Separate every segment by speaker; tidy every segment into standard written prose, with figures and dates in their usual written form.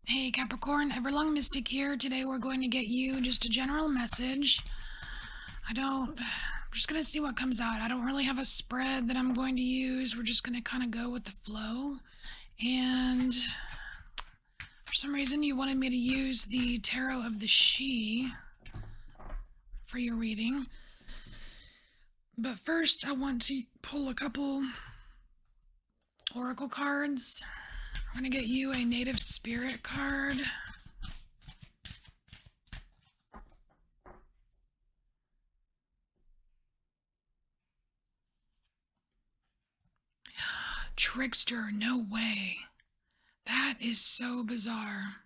Speaker 1: Hey Capricorn, Everlong Mystic here. Today we're going to get you just a general message. I'm just going to see what comes out. I don't really have a spread that I'm going to use. We're just going to kind of go with the flow. And for some reason you wanted me to use the Tarot of the She for your reading. But first I want to pull a couple oracle cards. I'm going to get you a Native Spirit card. Trickster, no way. That is so bizarre.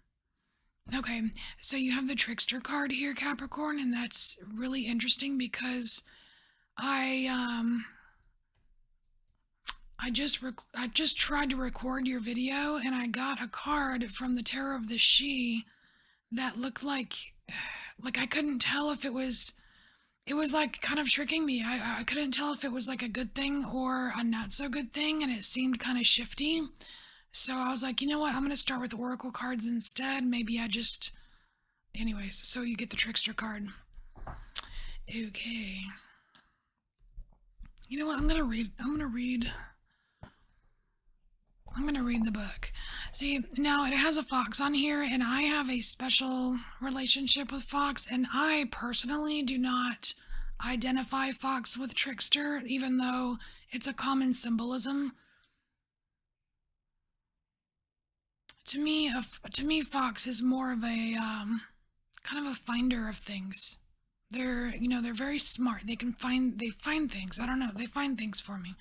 Speaker 1: Okay, so you have the Trickster card here, Capricorn, and that's really interesting because I um I just tried to record your video and I got a card from the Tarot of the She that looked like I couldn't tell if it was like kind of tricking me. I couldn't tell if it was like a good thing or a not so good thing, and it seemed kind of shifty. So I was like, you know what? I'm going to start with Oracle cards instead. Maybe I just. Anyways, so you get the Trickster card. Okay. You know what? I'm going to read. I'm going to read the book. See, now it has a fox on here, and I have a special relationship with fox, and I personally do not identify fox with Trickster, even though it's a common symbolism. To me, fox is more of a kind of a finder of things. They're very smart. They find things. I don't know. They find things for me.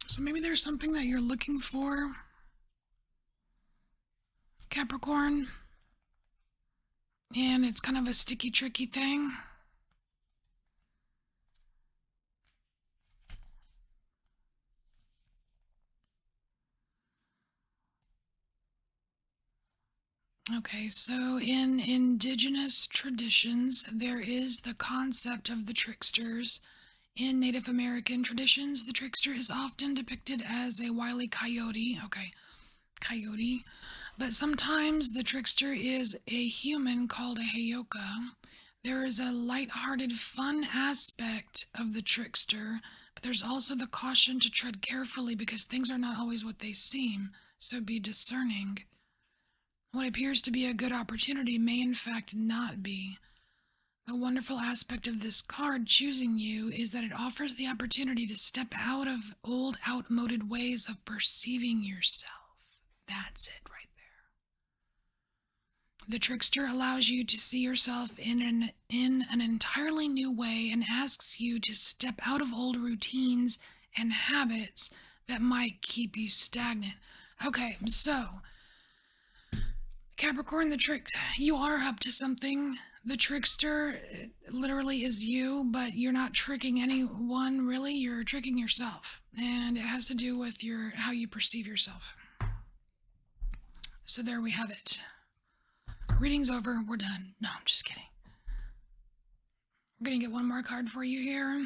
Speaker 1: So maybe there's something that you're looking for, Capricorn, and it's kind of a sticky, tricky thing. Okay, so in indigenous traditions, there is the concept of the tricksters. In Native American traditions, the trickster is often depicted as a wily coyote. Okay, coyote. But sometimes the trickster is a human called a heyoka. There is a light-hearted, fun aspect of the trickster, but there's also the caution to tread carefully because things are not always what they seem, so be discerning. What appears to be a good opportunity may in fact not be. The wonderful aspect of this card choosing you is that it offers the opportunity to step out of old, outmoded ways of perceiving yourself. That's it right there. The trickster allows you to see yourself in an entirely new way and asks you to step out of old routines and habits that might keep you stagnant. Okay, so Capricorn, you are up to something. The trickster literally is you, but you're not tricking anyone really. You're tricking yourself, and it has to do with how you perceive yourself. So there we have it. Reading's over. We're done. No, I'm just kidding. We're gonna get one more card for you here.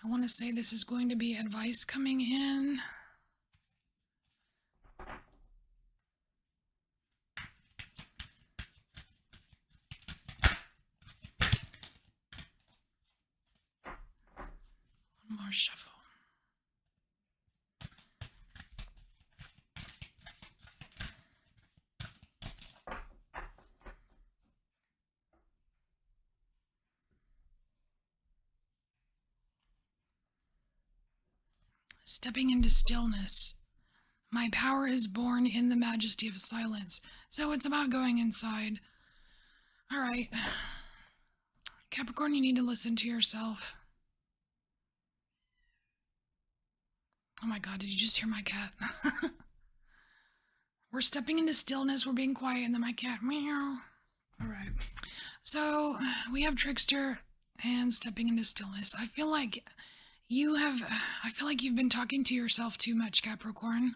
Speaker 1: I want to say this is going to be advice coming in. One more shuffle. Stepping into stillness. My power is born in the majesty of silence. So it's about going inside. Alright. Capricorn, you need to listen to yourself. Oh my god, did you just hear my cat? We're stepping into stillness, we're being quiet, and then my cat, meow. Alright. So, we have Trickster and stepping into stillness. I feel like you've been talking to yourself too much, Capricorn.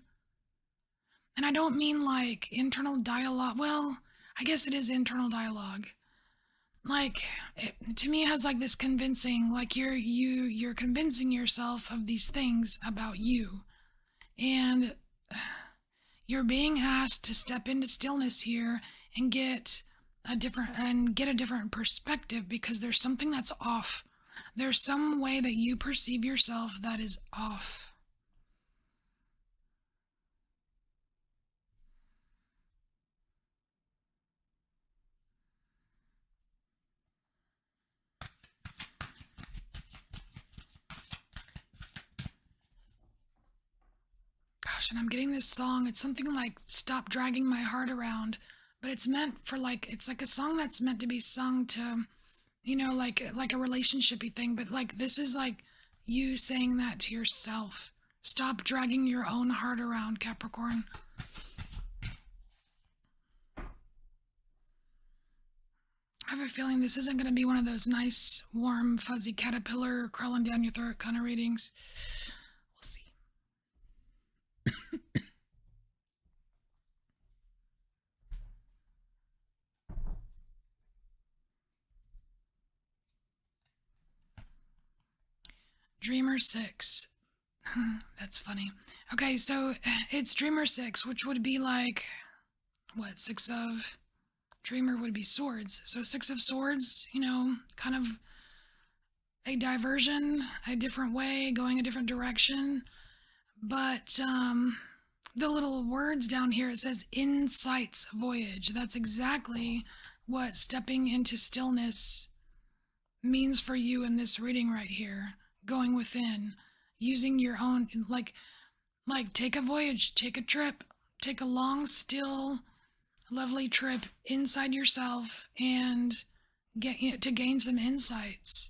Speaker 1: And I don't mean like internal dialogue. Well, I guess it is internal dialogue. like to me it has like this convincing, like you're convincing yourself of these things about you, and you're being asked to step into stillness here and get a different perspective, because there's something that's off. There's some way that you perceive yourself that is off. Gosh, and I'm getting this song. It's something like "Stop Dragging My Heart Around," but it's meant for like, it's like a song that's meant to be sung to, like a relationshipy thing. But like this is like you saying that to yourself. Stop dragging your own heart around, Capricorn. I have a feeling this isn't going to be one of those nice, warm, fuzzy caterpillar crawling down your throat kind of readings. We'll see. Dreamer 6. That's funny. Okay, so it's Dreamer 6, which would be like, what, 6 of? Dreamer would be swords. So 6 of swords, kind of a diversion, a different way, going a different direction. But the little words down here, it says insights voyage. That's exactly what stepping into stillness means for you in this reading right here. Going within, using your own, like take a voyage, take a trip, take a long, still, lovely trip inside yourself and to gain some insights.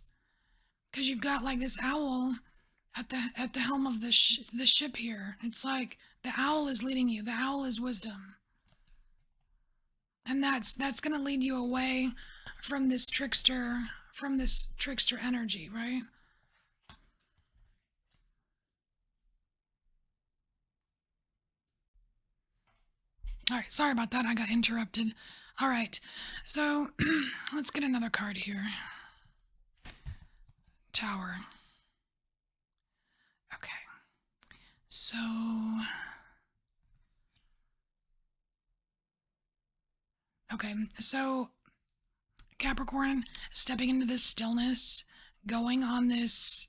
Speaker 1: Because you've got like this owl at the helm of the ship here. It's like the owl is leading you. The owl is wisdom, and that's gonna lead you away from this trickster energy, right? All right, sorry about that. I got interrupted. All right, so let's get another card here. Tower. Okay, so okay, so Capricorn, stepping into this stillness, going on this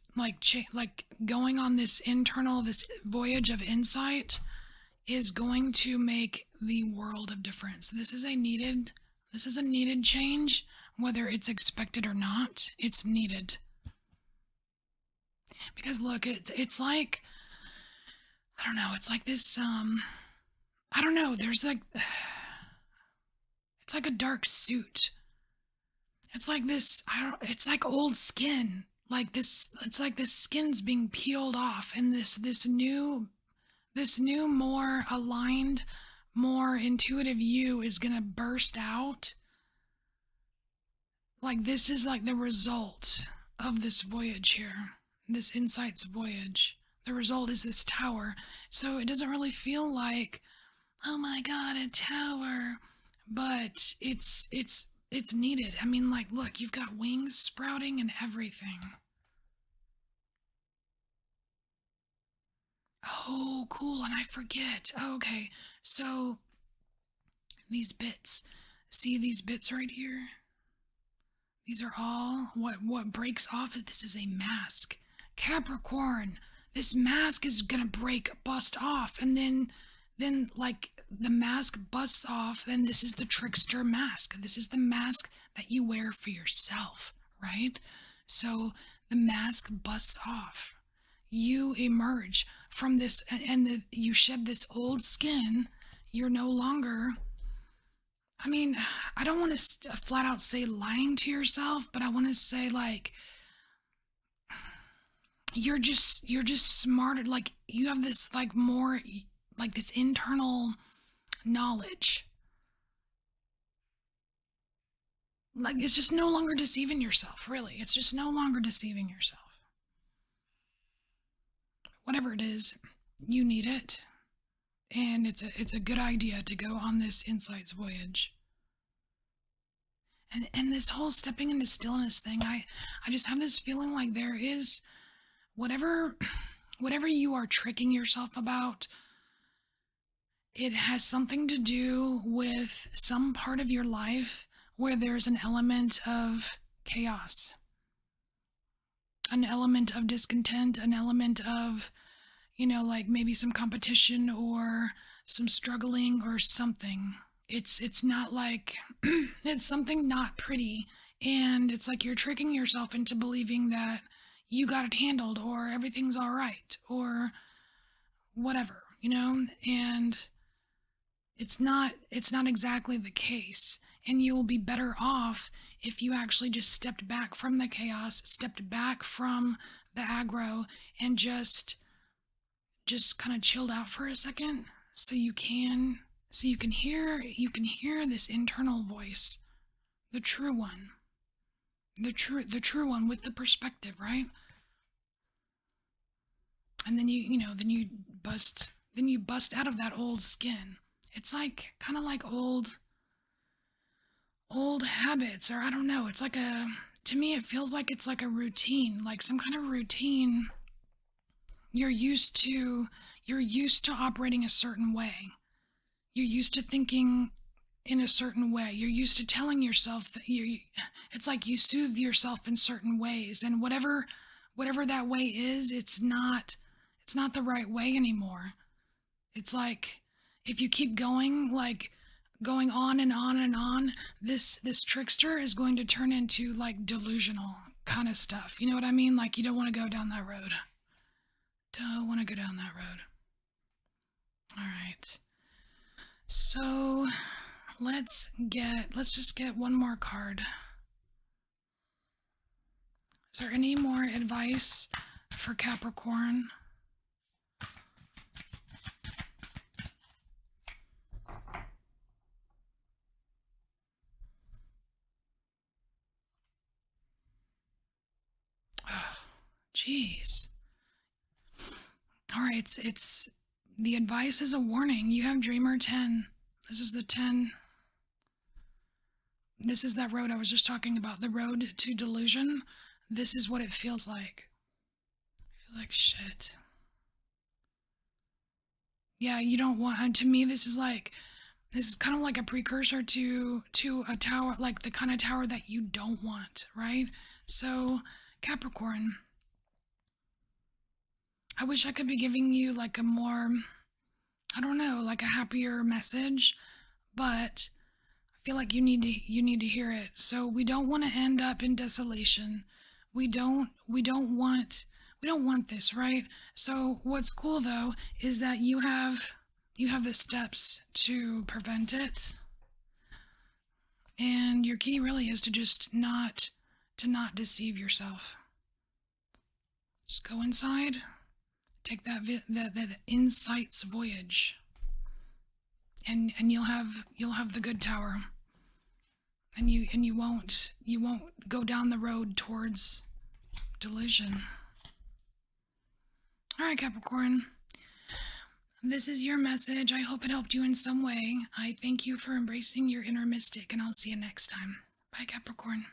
Speaker 1: going on this this voyage of insight is going to make the world of difference. This is a needed change, whether it's expected or not. It's needed. Because look, it's like, I don't know, it's like this I don't know, there's like it's like a dark suit. It's like this, I don't, it's like old skin. Like this, it's like this skin's being peeled off, and this new, more aligned, more intuitive you is gonna burst out. Like this is like the result of this voyage here, this insights voyage. The result is this tower. So it doesn't really feel like, oh my god, a tower, but it's needed. I mean, like, look, you've got wings sprouting and everything. Oh, cool, and I forget. Oh, okay, so these bits, see these bits right here? These are all what breaks off. This is a mask. Capricorn, this mask is gonna bust off, and then like the mask busts off, then this is the trickster mask. This is the mask that you wear for yourself, right? So the mask busts off. You emerge from this, and you shed this old skin. You're no longer, I mean, I don't want to flat out say lying to yourself, but I want to say like you're just smarter. Like you have this like more like this internal knowledge. Like it's just no longer deceiving yourself. Really, it's just no longer deceiving yourself. Whatever it is, you need it, and it's a good idea to go on this insights voyage. And this whole stepping into stillness thing, I just have this feeling like there is whatever whatever you are tricking yourself about, it has something to do with some part of your life where there's an element of chaos, an element of discontent, an element of, like maybe some competition or some struggling or something. It's not like it's something not pretty, and it's like you're tricking yourself into believing that you got it handled or everything's all right or whatever, and it's not exactly the case, and you will be better off if you actually just stepped back from the chaos, stepped back from the aggro, and just kind of chilled out for a second, so you can hear this internal voice, the true one, the true one with the perspective, right? And then you bust out of that old skin. It's like kind of like old habits, or I don't know, it's like a to me it feels like it's like a routine, like some kind of routine. You're used to operating a certain way. You're used to thinking in a certain way. You're used to telling yourself that it's like you soothe yourself in certain ways, and whatever that way is, it's not the right way anymore. It's like if you keep going, like going on and on and on, this trickster is going to turn into like delusional kind of stuff. You know what I mean? Like you don't want to go down that road. Don't want to go down that road. All right. So let's just get one more card. Is there any more advice for Capricorn? Oh, jeez. All right, it's the advice is a warning. You have Dreamer 10. This is the 10. This is that road I was just talking about, the road to delusion. This is what it feels like. I feel like shit. Yeah, you don't want, and to me this is kind of like a precursor to a tower, like the kind of tower that you don't want, right? So, Capricorn, I wish I could be giving you like a more, I don't know, like a happier message, but I feel like you need to hear it. So we don't want to end up in desolation. We don't want this, right? So what's cool though is that you have the steps to prevent it, and your key really is to not deceive yourself. Just go inside, take the insights voyage, and you'll have the good tower, and you won't go down the road towards delusion. All right, Capricorn. This is your message. I hope it helped you in some way. I thank you for embracing your inner mystic, and I'll see you next time. Bye, Capricorn.